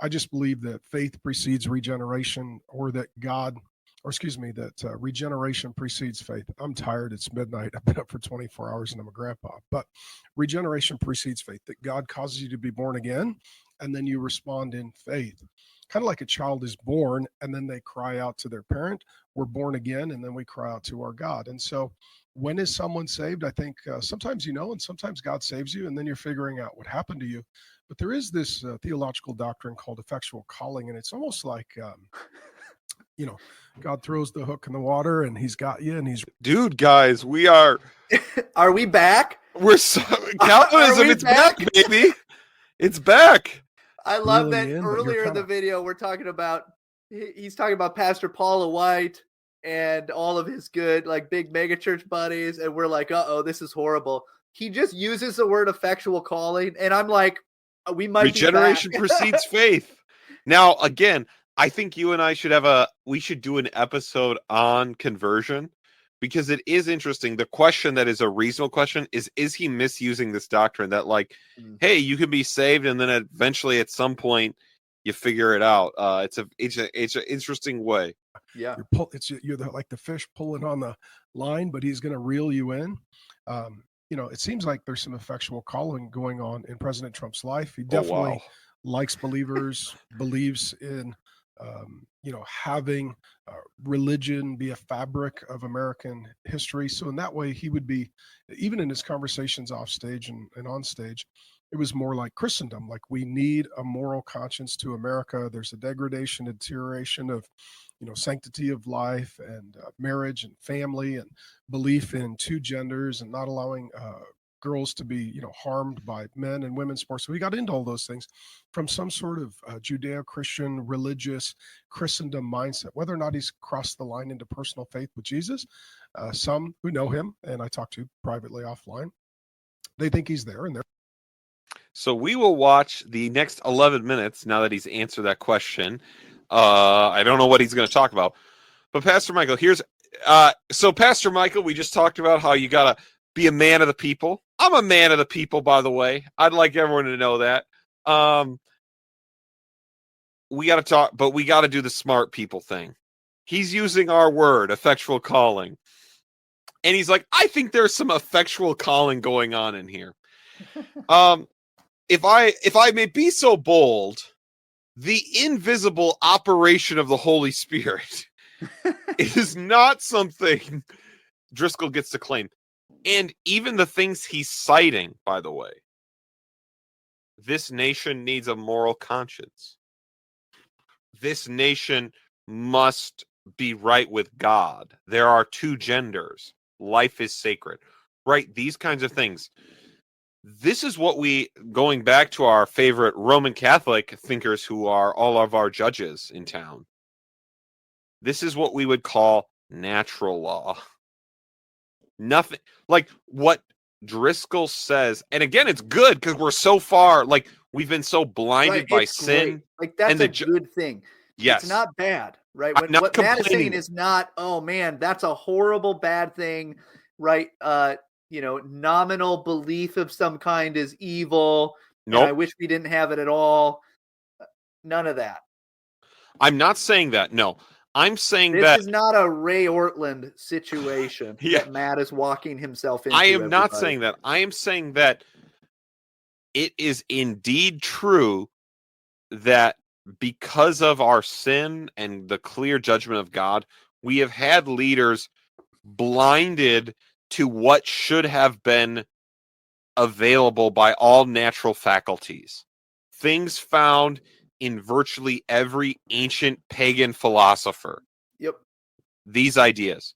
I just believe that faith precedes regeneration, or that regeneration precedes faith. I'm tired. It's midnight. I've been up for 24 hours and I'm a grandpa. But regeneration precedes faith, that God causes you to be born again, and then you respond in faith. Kind of like a child is born and then they cry out to their parent. We're born again, and then we cry out to our God. And so when is someone saved? I think sometimes and sometimes God saves you, and then you're figuring out what happened to you. But there is this theological doctrine called effectual calling, and it's almost like, God throws the hook in the water, and he's got you, and he's... Dude, guys, we are... Are we back? We're Calvinism, it's back, baby. It's back. I love that earlier in the video, we're talking about, he's talking about Pastor Paula White and all of his good, like, big megachurch buddies, and we're like, uh-oh, this is horrible. He just uses the word effectual calling, and I'm like, we might Regeneration precedes faith. Now, again, I think you and I we should do an episode on conversion, because it is interesting. The question that is a reasonable question is he misusing this doctrine that, like, hey, you can be saved, and then eventually at some point you figure it out. It's an interesting way. Yeah. You're like the fish pulling on the line, but he's going to reel you in. It seems like there's some effectual calling going on in President Trump's life. He definitely likes believers, believes in, having religion be a fabric of American history. So in that way, he would be, even in his conversations off stage and on stage, it was more like Christendom. Like, we need a moral conscience to America. There's a degradation, a deterioration of, sanctity of life and marriage and family and belief in two genders and not allowing girls to be, harmed by men and women's sports. So he got into all those things from some sort of Judeo-Christian, religious Christendom mindset. Whether or not he's crossed the line into personal faith with Jesus, some who know him, and I talk to privately offline, they think he's there, and they're. So we will watch the next 11 minutes now that he's answered that question. I don't know what he's going to talk about. But Pastor Michael, so Pastor Michael, we just talked about how you got to be a man of the people. I'm a man of the people, by the way. I'd like everyone to know that. We got to talk, but we got to do the smart people thing. He's using our word, effectual calling. And he's like, I think there's some effectual calling going on in here. If I may be so bold, the invisible operation of the Holy Spirit is not something Driscoll gets to claim. And even the things he's citing, by the way, this nation needs a moral conscience. This nation must be right with God. There are two genders. Life is sacred. Right? These kinds of things. This is what going back to our favorite Roman Catholic thinkers who are all of our judges in town. This is what we would call natural law. Nothing like what Driscoll says. And again, it's good because we're so far, like we've been so blinded by sin. Great. Like that's a good thing. Yes. It's not bad, right? What Matt is saying is not, oh man, that's a horrible, bad thing, right? Nominal belief of some kind is evil. Nope. I wish we didn't have it at all. None of that. I'm not saying that. No, I'm saying this is not a Ray Ortland situation yeah. that Matt is walking himself into. I am not saying that. I am saying that it is indeed true that because of our sin and the clear judgment of God, we have had leaders blinded to what should have been available by all natural faculties. Things found in virtually every ancient pagan philosopher. Yep. These ideas.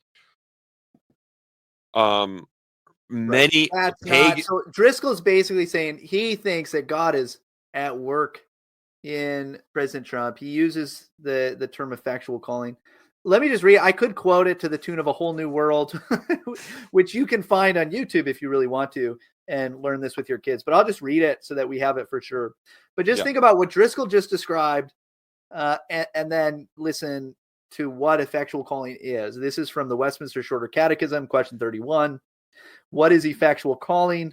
Many pagan. So Driscoll's basically saying he thinks that God is at work in President Trump. He uses the term effectual calling. Let me just read. I could quote it to the tune of A Whole New World, which you can find on YouTube if you really want to and learn this with your kids. But I'll just read it so that we have it for sure. But just think about what Driscoll just described and then listen to what effectual calling is. This is from the Westminster Shorter Catechism, question 31. What is effectual calling?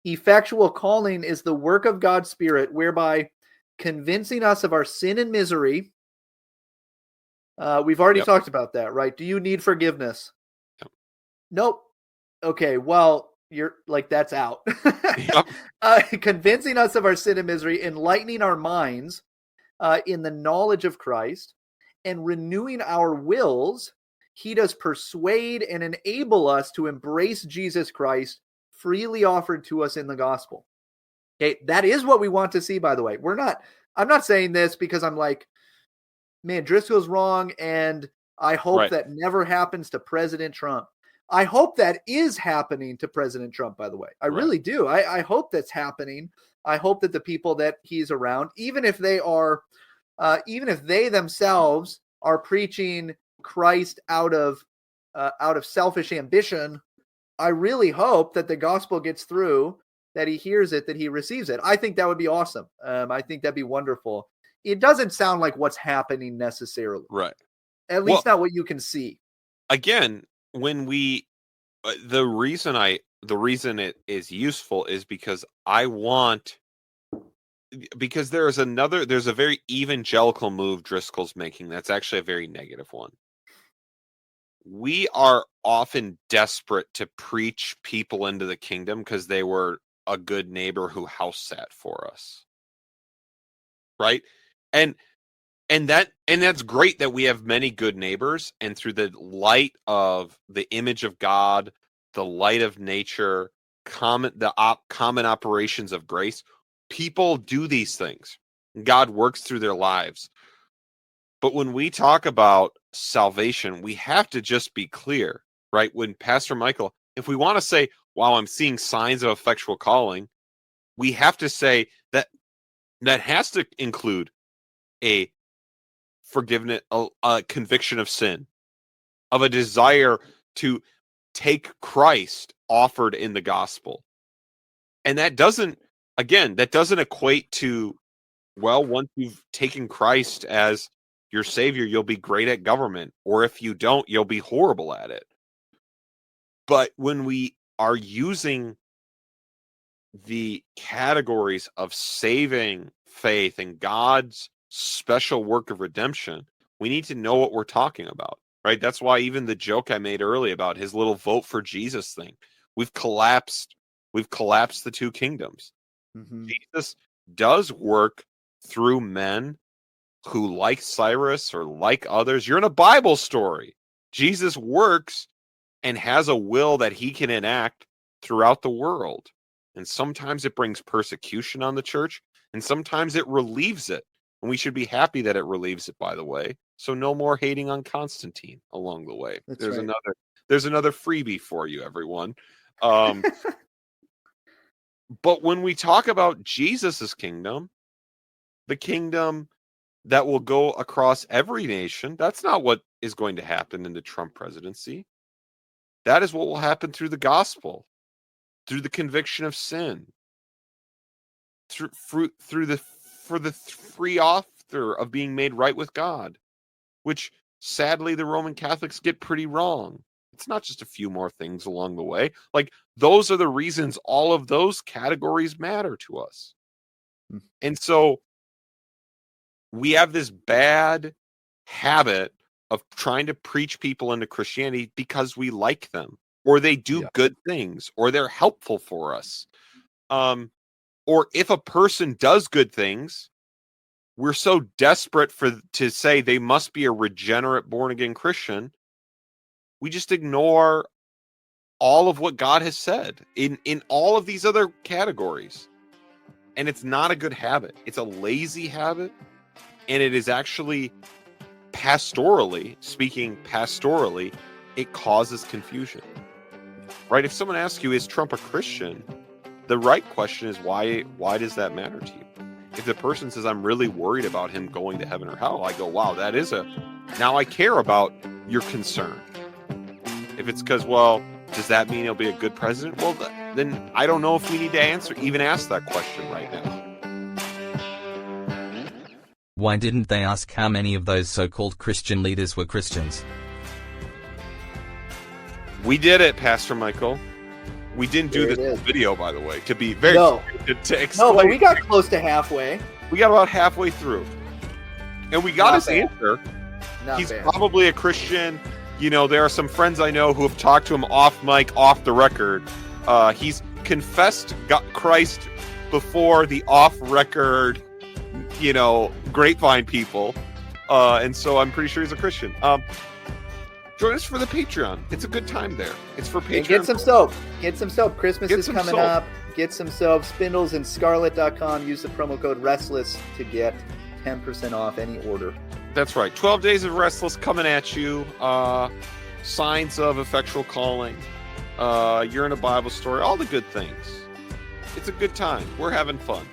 Effectual calling is the work of God's Spirit whereby convincing us of our sin and misery. We've already talked about that, right? Do you need forgiveness? Nope. Okay, well, you're like, that's out. Convincing us of our sin and misery, enlightening our minds in the knowledge of Christ, and renewing our wills. He does persuade and enable us to embrace Jesus Christ freely offered to us in the gospel. Okay, that is what we want to see, by the way. I'm not saying this because I'm like, man, Driscoll's wrong, and I hope that never happens to President Trump. I hope that is happening to President Trump, by the way. I really do. I hope that's happening. I hope that the people that he's around, even if they themselves are preaching Christ out of selfish ambition, I really hope that the gospel gets through, that he hears it, that he receives it. I think that would be awesome. I think that'd be wonderful. It doesn't sound like what's happening necessarily. Right. At least not what you can see. Again, when the reason it is useful is because there's a very evangelical move Driscoll's making that's actually a very negative one. We are often desperate to preach people into the kingdom because they were a good neighbor who house sat for us. Right? And that's great that we have many good neighbors, and through the light of the image of God, the light of nature, common operations of grace, people do these things. God works through their lives. But when we talk about salvation, we have to just be clear, right? When Pastor Michael, if we want to say, while I'm seeing signs of effectual calling, we have to say that has to include a forgiveness, a conviction of sin, of a desire to take Christ offered in the gospel. And that doesn't equate to, well, once you've taken Christ as your savior, you'll be great at government, or if you don't, you'll be horrible at it. But when we are using the categories of saving faith and God's special work of redemption, we need to know what we're talking about, right? That's why even the joke I made earlier about his little vote for Jesus thing, we've collapsed the two kingdoms. Mhm. Jesus does work through men who, like Cyrus or like others, you're in a Bible story. Jesus works and has a will that he can enact throughout the world. And sometimes it brings persecution on the church, and sometimes it relieves it. And we should be happy that it relieves it, by the way. So no more hating on Constantine along the way. There's another freebie for you, everyone. But when we talk about Jesus's kingdom, the kingdom that will go across every nation, that's not what is going to happen in the Trump presidency. That is what will happen through the gospel, through the conviction of sin, for the free offer of being made right with God, which sadly the Roman Catholics get pretty wrong. It's not just a few more things along the way. Like, those are the reasons all of those categories matter to us. And so we have this bad habit of trying to preach people into Christianity because we like them, or they do good things, or they're helpful for us. Or if a person does good things, we're so desperate to say they must be a regenerate, born-again Christian, we just ignore all of what God has said in all of these other categories. And it's not a good habit. It's a lazy habit. And it is actually speaking pastorally, it causes confusion. Right? If someone asks you, is Trump a Christian? The right question is, why does that matter to you? If the person says, I'm really worried about him going to heaven or hell, I go, wow, now I care about your concern. If it's because, well, does that mean he'll be a good president? Well, then I don't know if we need to even ask that question right now. Why didn't they ask how many of those so-called Christian leaders were Christians? We did it, Pastor Michael. We didn't do this whole video, by the way, to be very to explain. No, but we got close to halfway. We got about halfway through. And we got his answer. He's probably a Christian. You know, there are some friends I know who have talked to him off mic, off the record. He's confessed Christ before the off-record, grapevine people. And so I'm pretty sure he's a Christian. Join us for the Patreon. It's a good time there. It's for Patreon. And get some soap. Christmas is coming up. Get some soap. Spindles and Scarlet.com. Use the promo code RESTLESS to get 10% off any order. That's right. 12 Days of Restless coming at you. Signs of effectual calling. You're in a Bible story. All the good things. It's a good time. We're having fun.